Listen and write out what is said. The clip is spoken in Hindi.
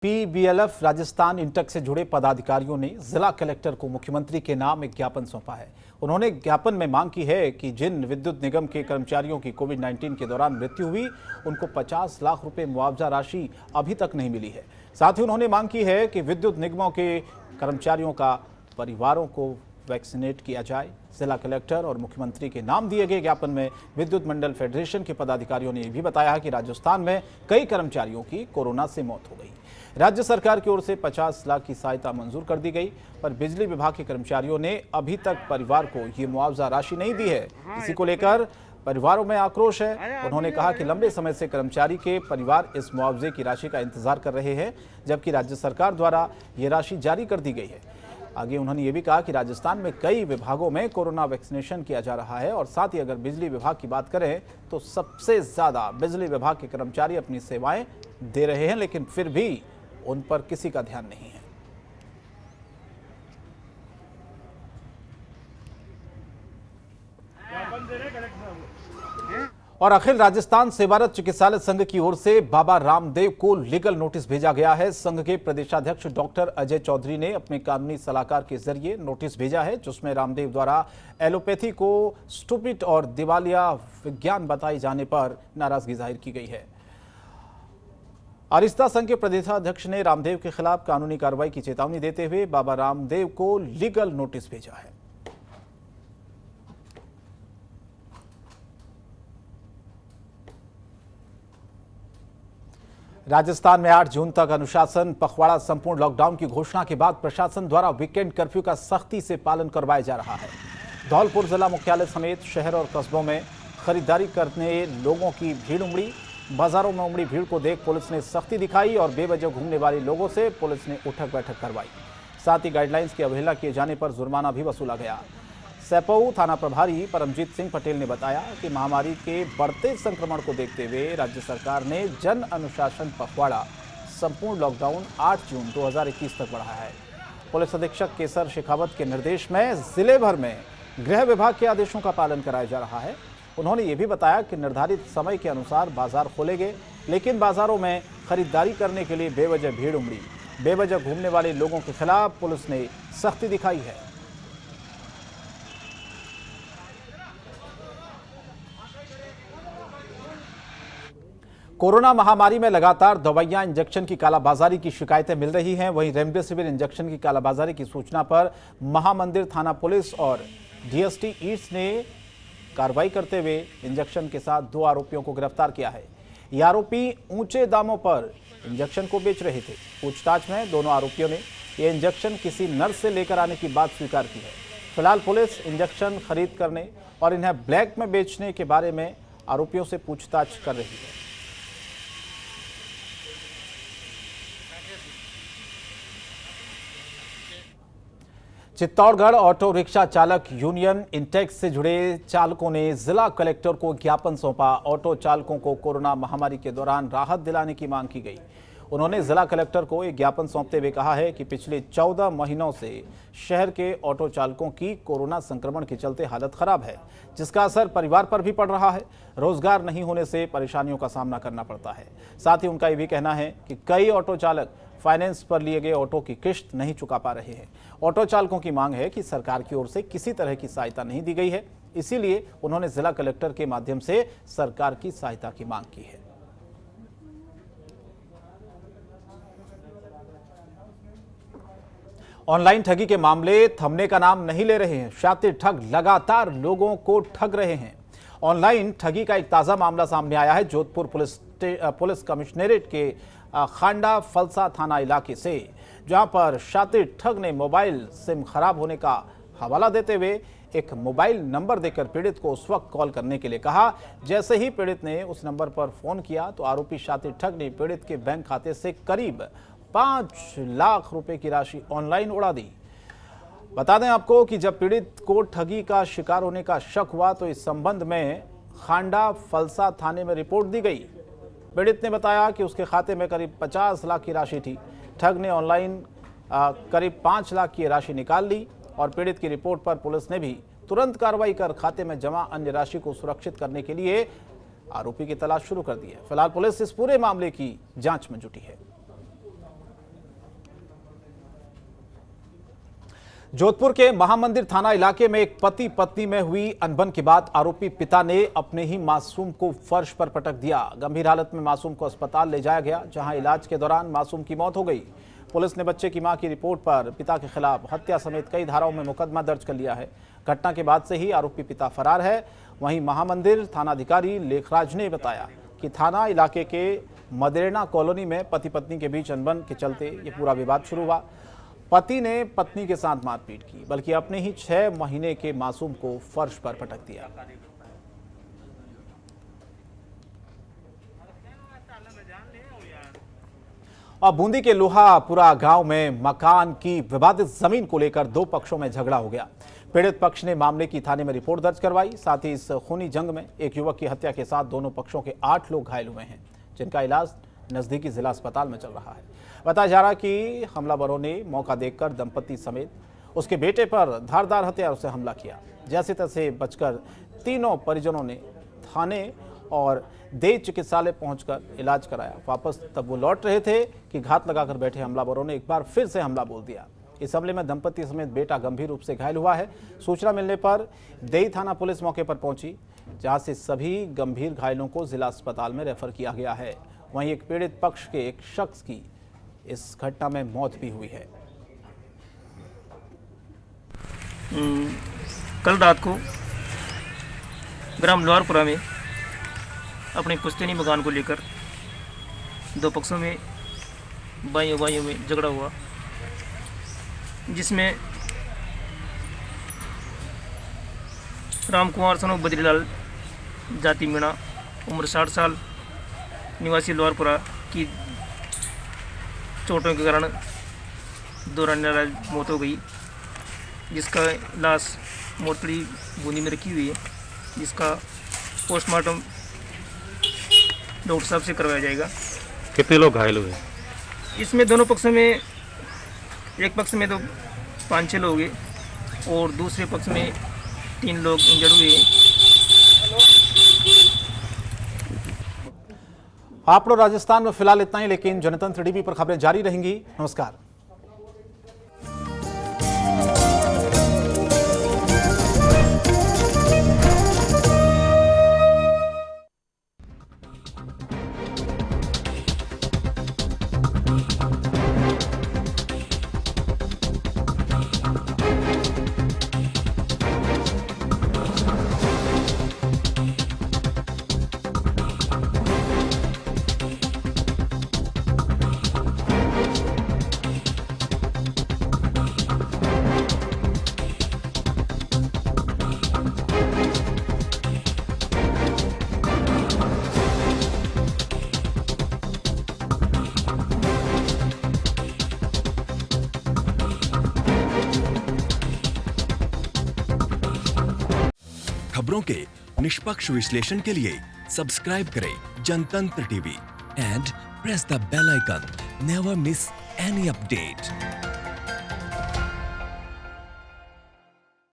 पीबीएलएफ राजस्थान इंटक से जुड़े पदाधिकारियों ने जिला कलेक्टर को मुख्यमंत्री के नाम एक ज्ञापन सौंपा है। उन्होंने ज्ञापन में मांग की है कि जिन विद्युत निगम के कर्मचारियों की कोविड-19 के दौरान मृत्यु हुई, उनको 50 लाख रुपए मुआवजा राशि अभी तक नहीं मिली है। साथ ही उन्होंने मांग की है कि विद्युत निगमों के कर्मचारियों का परिवारों को वैक्सीनेट किया जाए। जिला कलेक्टर और मुख्यमंत्री के नाम दिए गए ज्ञापन में विद्युत मंडल फेडरेशन के पदाधिकारियों ने यह भी बताया कि राजस्थान में कई कर्मचारियों की कोरोना से मौत हो गई। राज्य सरकार की ओर से 50 लाख की सहायता मंजूर कर दी गई, पर बिजली विभाग के कर्मचारियों ने अभी तक परिवार को ये मुआवजा राशि नहीं दी है। इसी को लेकर परिवारों में आक्रोश है। उन्होंने कहा कि लंबे समय से कर्मचारी के परिवार इस मुआवजे की राशि का इंतजार कर रहे हैं, जबकि राज्य सरकार द्वारा ये राशि जारी कर दी गई है। आगे उन्होंने ये भी कहा कि राजस्थान में कई विभागों में कोरोना वैक्सीनेशन किया जा रहा है और साथ ही अगर बिजली विभाग की बात करें तो सबसे ज्यादा बिजली विभाग के कर्मचारी अपनी सेवाएं दे रहे हैं, लेकिन फिर भी उन पर किसी का ध्यान नहीं है। और अखिल राजस्थान सेवारत चिकित्सालय संघ की ओर से बाबा रामदेव को लीगल नोटिस भेजा गया है। संघ के प्रदेशाध्यक्ष डॉक्टर अजय चौधरी ने अपने कानूनी सलाहकार के जरिए नोटिस भेजा है, जिसमें रामदेव द्वारा एलोपैथी को स्टूपिड और दिवालिया विज्ञान बताए जाने पर नाराजगी जाहिर की गई है। आरिस्ता संघ के प्रदेशाध्यक्ष ने रामदेव के खिलाफ कानूनी कार्रवाई की चेतावनी देते हुए बाबा रामदेव को लीगल नोटिस भेजा है। राजस्थान में 8 जून तक अनुशासन पखवाड़ा संपूर्ण लॉकडाउन की घोषणा के बाद प्रशासन द्वारा वीकेंड कर्फ्यू का सख्ती से पालन करवाया जा रहा है। धौलपुर जिला मुख्यालय समेत शहर और कस्बों में खरीदारी करने लोगों की भीड़ उमड़ी। बाजारों में उमड़ी भीड़ को देख पुलिस ने सख्ती दिखाई और बेवजह घूमने वाले लोगों से पुलिस ने उठक बैठक करवाई। साथ ही गाइडलाइंस की अवहेलना किए जाने पर जुर्माना भी वसूला गया। सैपऊ थाना प्रभारी परमजीत सिंह पटेल ने बताया कि महामारी के बढ़ते संक्रमण को देखते हुए राज्य सरकार ने जन अनुशासन पखवाड़ा संपूर्ण लॉकडाउन 8 जून 2021 तक बढ़ाया है। पुलिस अधीक्षक केसर शेखावत के निर्देश में जिले भर में गृह विभाग के आदेशों का पालन कराया जा रहा है। उन्होंने ये भी बताया कि निर्धारित समय के अनुसार बाजार खोलेंगे, लेकिन बाजारों में खरीदारी करने के लिए बेवजह भीड़ उमड़ी। बेवजह घूमने वाले लोगों के खिलाफ पुलिस ने सख्ती दिखाई है। कोरोना महामारी में लगातार दवाइयां इंजेक्शन की कालाबाजारी की शिकायतें मिल रही हैं। वहीं रेमडेसिविर इंजेक्शन की कालाबाजारी की सूचना पर महामंदिर थाना पुलिस और डीएसटी ईस्ट ने कार्रवाई करते हुए इंजेक्शन के साथ 2 आरोपियों को गिरफ्तार किया है। ये आरोपी ऊंचे दामों पर इंजेक्शन को बेच रहे थे। पूछताछ में दोनों आरोपियों ने ये इंजेक्शन किसी नर्स से लेकर आने की बात स्वीकार की है। फिलहाल पुलिस इंजेक्शन खरीद करने और इन्हें ब्लैक में बेचने के बारे में आरोपियों से पूछताछ कर रही है। चित्तौड़गढ़ ऑटो रिक्शा चालक यूनियन इंटेक्स से जुड़े चालकों ने जिला कलेक्टर को ज्ञापन सौंपा। ऑटो चालकों को कोरोना महामारी के दौरान राहत दिलाने की मांग की गई। उन्होंने जिला कलेक्टर को एक ज्ञापन सौंपते हुए कहा है कि पिछले 14 महीनों से शहर के ऑटो चालकों की कोरोना संक्रमण के चलते हालत खराब है, जिसका असर परिवार पर भी पड़ रहा है। रोजगार नहीं होने से परेशानियों का सामना करना पड़ता है। साथ ही उनका ये भी कहना है कि कई ऑटो चालक फाइनेंस पर लिए गए ऑटो की किश्त नहीं चुका पा रहे हैं। ऑटो चालकों की मांग है कि सरकार की ओर से किसी तरह की सहायता नहीं दी गई है, इसीलिए उन्होंने जिला कलेक्टर के माध्यम से सरकार की सहायता की मांग की है। ऑनलाइन ठगी के मामले थमने का नाम नहीं ले रहे हैं। शातिर ठग लगातार लोगों को ठग रहे हैं। ऑनलाइन ठगी का एक ताजा मामला सामने आया है जोधपुर पुलिस कमिश्नरेट के खांडा फलसा थाना इलाके से, जहां पर शातिर ठग ने मोबाइल सिम खराब होने का हवाला देते हुए एक मोबाइल नंबर देकर पीड़ित को उस वक्त कॉल करने के लिए कहा। जैसे ही पीड़ित ने उस नंबर पर फोन किया तो आरोपी शातिर ठग ने पीड़ित के बैंक खाते से करीब 5 लाख रुपए की राशि ऑनलाइन उड़ा दी। बता दें आपको कि जब पीड़ित को ठगी का शिकार होने का शक हुआ तो इस संबंध में खांडा फलसा थाने में रिपोर्ट दी गई। पीड़ित ने बताया कि उसके खाते में करीब 50 लाख की राशि थी। ठग ने ऑनलाइन करीब 5 लाख की राशि निकाल ली और पीड़ित की रिपोर्ट पर पुलिस ने भी तुरंत कार्रवाई कर खाते में जमा अन्य राशि को सुरक्षित करने के लिए आरोपी की तलाश शुरू कर दी है। फिलहाल पुलिस इस पूरे मामले की जांच में जुटी है। जोधपुर के महामंदिर थाना इलाके में एक पति पत्नी में हुई अनबन के बाद आरोपी पिता ने अपने ही मासूम को फर्श पर पटक दिया। गंभीर हालत में मासूम को अस्पताल ले जाया गया, जहां इलाज के दौरान मासूम की मौत हो गई। पुलिस ने बच्चे की मां की रिपोर्ट पर पिता के खिलाफ हत्या समेत कई धाराओं में मुकदमा दर्ज कर लिया है। घटना के बाद से ही आरोपी पिता फरार है। वहीं महामंदिर थानाधिकारी लेखराज ने बताया कि थाना इलाके के मदेरना कॉलोनी में पति पत्नी के बीच अनबन के चलते ये पूरा विवाद शुरू हुआ। पति ने पत्नी के साथ मारपीट की, बल्कि अपने ही 6 महीने के मासूम को फर्श पर पटक दिया। और बूंदी के लोहापुरा गांव में मकान की विवादित जमीन को लेकर 2 पक्षों में झगड़ा हो गया। पीड़ित पक्ष ने मामले की थाने में रिपोर्ट दर्ज करवाई। साथ ही इस खूनी जंग में एक युवक की हत्या के साथ दोनों पक्षों के 8 लोग घायल हुए हैं, जिनका इलाज नजदीकी जिला अस्पताल में चल रहा है। बताया जा रहा कि हमलावरों ने मौका देखकर दंपति समेत उसके बेटे पर धारदार हथियार से हमला किया। जैसे तैसे बचकर तीनों परिजनों ने थाने और देह चिकित्सालय पहुंचकर इलाज कराया। वापस तब वो लौट रहे थे कि घात लगाकर बैठे हमलावरों ने एक बार फिर से हमला बोल दिया। इस हमले में दंपति समेत बेटा गंभीर रूप से घायल हुआ है। सूचना मिलने पर देई थाना पुलिस मौके पर पहुंची, जहां से सभी गंभीर घायलों को जिला अस्पताल में रेफर किया गया है। वहीं एक पीड़ित पक्ष के एक शख्स की इस घटना में मौत भी हुई है। कल रात को ग्राम लोहारपुरा में अपने पुश्तैनी मकान को लेकर 2 पक्षों में भाइयों में झगड़ा हुआ, जिसमें राम कुमार सनो बद्रीलाल जाति मीणा उम्र 60 साल निवासी लोहारपुरा की चोटों के कारण दौरान मौत हो गई, जिसका लाश मोटड़ी बूंदी में रखी हुई है, जिसका पोस्टमार्टम डॉक्टर साहब से करवाया जाएगा। कितने लोग घायल हुए? इसमें दोनों पक्षों में, एक पक्ष में तो 5-6 लोग हैं और दूसरे पक्ष में 3 लोग इंजर्ड हुए हैं। आप लोग राजस्थान में फिलहाल इतना ही, लेकिन जनतंत्र टीवी पर खबरें जारी रहेंगी। नमस्कार। खबरों के निष्पक्ष विश्लेषण के लिए सब्सक्राइब करें Jantantra TV and press the bell icon. Never miss any update.